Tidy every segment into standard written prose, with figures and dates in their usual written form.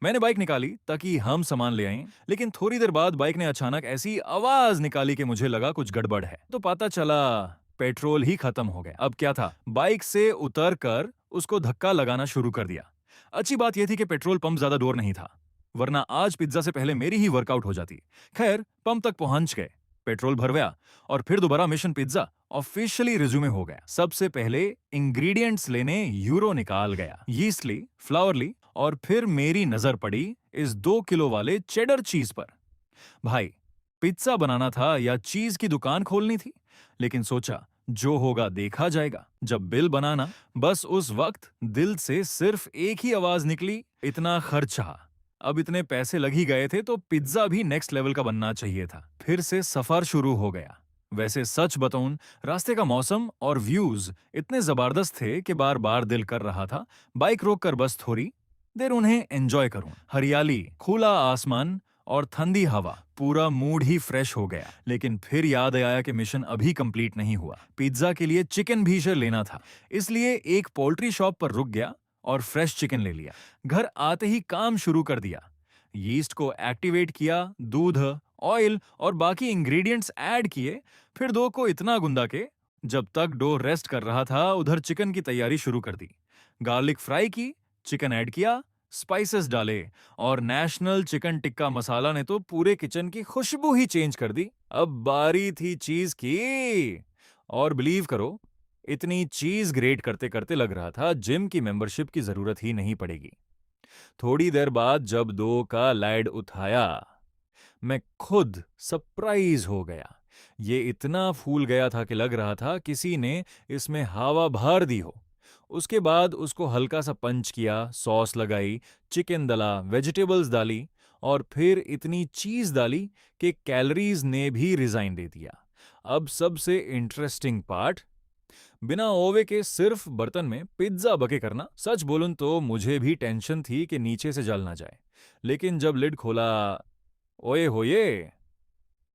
मैंने बाइक निकाली ताकि हम सामान ले आएं, लेकिन थोड़ी देर बाद बाइक ने अचानक ऐसी आवाज निकाली कि मुझे लगा कुछ गड़बड़ है। तो पता चला पेट्रोल ही खत्म हो गया। अब क्या था, बाइक से उतर कर उसको धक्का लगाना शुरू कर दिया। अच्छी बात यह थी कि पेट्रोल पंप ज्यादा दूर नहीं था, वरना आज पिज्जा से पहले मेरी ही वर्कआउट हो जाती। खैर, पंप तक पहुंच गए, पेट्रोल भरवाया और फिर दोबारा मिशन पिज्जा ऑफिशियली रिज्यूमे हो गया। सबसे पहले इंग्रेडिएंट्स लेने यूरो निकाल गया, यीस्ट ली, फ्लावर ली, और फिर मेरी नजर पड़ी इस 2 किलो वाले चेडर चीज पर। भाई, पिज्जा बनाना था या चीज की दुकान खोलनी थी? लेकिन सोचा जो होगा देखा जाएगा। जब बिल बनाना, बस उस वक्त दिल से सिर्फ एक ही आवाज निकली, इतना खर्चा। अब इतने पैसे लग ही गए थे तो पिज्जा भी नेक्स्ट लेवल का बनना चाहिए था। फिर से सफर शुरू हो गया। वैसे सच बताऊं, रास्ते का मौसम और व्यूज इतने जबरदस्त थे कि बार बार दिल कर रहा था बाइक रोक कर बस थोड़ी देर उन्हें एंजॉय करूं। हरियाली, खुला आसमान और ठंडी हवा, पूरा मूड ही फ्रेश हो गया। लेकिन फिर याद आया कि मिशन अभी कंप्लीट नहीं हुआ। पिज्जा के लिए चिकन भी लेना था, इसलिए एक पोल्ट्री शॉप पर रुक गया और फ्रेश चिकन ले लिया। घर आते ही काम शुरू कर दिया। यीस्ट को एक्टिवेट किया, दूध, ऑयल और बाकी इंग्रेडिएंट्स ऐड किए, फिर डो को इतना गूंदा के जब तक डो रेस्ट कर रहा था उधर चिकन की तैयारी शुरू कर दी। गार्लिक फ्राई की, चिकन ऐड किया, स्पाइसेस डाले और नेशनल चिकन टिक्का मसाला ने तो पूरे किचन की खुशबू ही चेंज कर दी। अब बारी थी चीज की, और बिलीव करो, इतनी चीज ग्रेट करते करते लग रहा था जिम की मेंबरशिप की जरूरत ही नहीं पड़ेगी। थोड़ी देर बाद जब डो का लाइड उठाया, मैं खुद सरप्राइज हो गया। ये इतना फूल गया था कि लग रहा था किसी ने इसमें हवा भर दी हो। उसके बाद उसको हल्का सा पंच किया, सॉस लगाई, चिकन डाला, वेजिटेबल्स डाली और फिर इतनी चीज डाली कि कैलोरीज ने भी रिजाइन दे दिया। अब सबसे इंटरेस्टिंग पार्ट, बिना ओवे के सिर्फ बर्तन में पिज्जा बके करना। सच बोलूं तो मुझे भी टेंशन थी कि नीचे से जल ना जाए, लेकिन जब लिड खोला, ओए होये,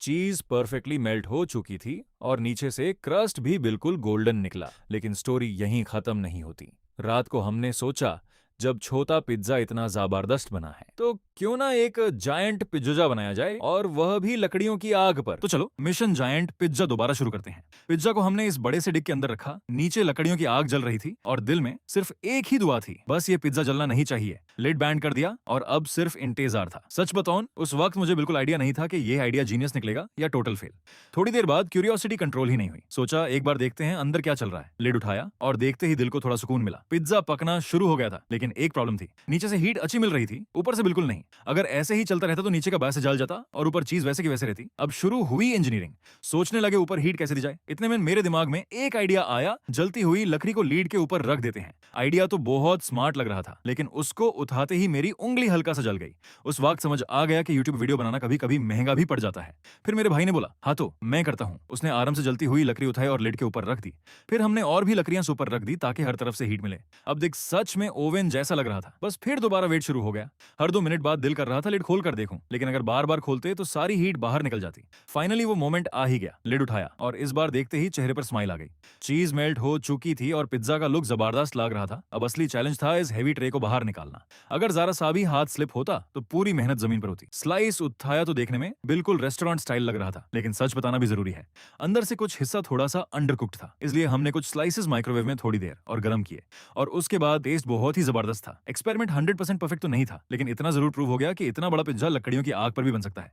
चीज परफेक्टली मेल्ट हो चुकी थी और नीचे से क्रस्ट भी बिल्कुल गोल्डन निकला। लेकिन स्टोरी यहीं खत्म नहीं होती। रात को हमने सोचा, जब छोटा पिज्जा इतना जबरदस्त बना है तो क्यों ना एक जायंट पिज्जा बनाया जाए, और वह भी लकड़ियों की आग पर। तो चलो मिशन जायंट पिज्जा दोबारा शुरू करते हैं। पिज्जा को हमने इस बड़े से डिग के अंदर रखा, नीचे लकड़ियों की आग जल रही थी और दिल में सिर्फ एक ही दुआ थी, बस ये पिज्जा जलना नहीं चाहिए। लिड बैंड कर दिया और अब सिर्फ इंतजार था। सच बताऊं, उस वक्त मुझे बिल्कुल आइडिया नहीं था कि ये आइडिया जीनियस निकलेगा या टोटल फेल। थोड़ी देर बाद क्यूरियोसिटी कंट्रोल ही नहीं हुई। सोचा एक बार देखते हैं अंदर क्या चल रहा है। लिड उठाया और देखते ही दिल को थोड़ा सुकून मिला। पिज्जा पकना शुरू हो गया था, लेकिन एक प्रॉब्लम थी, नीचे से हीट अच्छी मिल रही थी, ऊपर से बिल्कुल नहीं। अगर ऐसे ही चलता रहता तो नीचे का बायस जल जाता और ऊपर चीज वैसे की वैसे रहती। अब शुरू हुई इंजीनियरिंग। सोचने लगे ऊपर हीट कैसे दी जाए। इतने में मेरे दिमाग में एक आइडिया आया, जलती हुई लकड़ी को लीड के ऊपर रख देते हैं। आइडिया तो बहुत स्मार्ट लग रहा था, लेकिन उसको उठाते ही मेरी उंगली हल्का सा जल गई। उस वक्त समझ आ गया कि यूट्यूब वीडियो बनाना कभी कभी महंगा भी पड़ जाता है। फिर मेरे भाई ने बोला, हाँ तो मैं करता हूँ। उसने आराम से जलती हुई लकड़ी उठाई और लिड के ऊपर रख दी। फिर हमने और भी लकड़ियां ऊपर रख दी ताकि हर तरफ से हीट मिले। अब देख, सच में ओवन जैसा लग रहा था। बस फिर दोबारा वेट शुरू हो गया। हर 2 मिनट बाद दिल कर रहा था लिड खोल कर देखूं, लेकिन अगर बार बार खोलते तो सारी हीट बाहर निकल जाती। फाइनली वो मोमेंट आ ही गया। लिड उठाया और इस बार देखते ही चेहरे पर स्माइल आ गई। चीज मेल्ट हो चुकी थी और पिज्जा का लुक जबरदस्त लग रहा था। अब असली चैलेंज था इस हेवी ट्रे को बाहर निकालना। अगर जरा सा भी हाथ स्लिप होता तो पूरी मेहनत जमीन पर होती। स्लाइस उठाया तो देखने में बिल्कुल रेस्टोरेंट स्टाइल लग रहा था, लेकिन सच बताना भी जरूरी है, अंदर से कुछ हिस्सा थोड़ा सा अंडर कुक्ड था। इसलिए हमने कुछ स्लाइसेस माइक्रोवेव में थोड़ी देर और गर्म किए, और उसके बाद टेस्ट बहुत ही जबरदस्त था। एक्सपेरिमेंट 100% परफेक्ट तो नहीं था, लेकिन इतना जरूर प्रूव हो गया कि इतना बड़ा पिज्जा लकड़ियों की आग पर भी बन सकता है।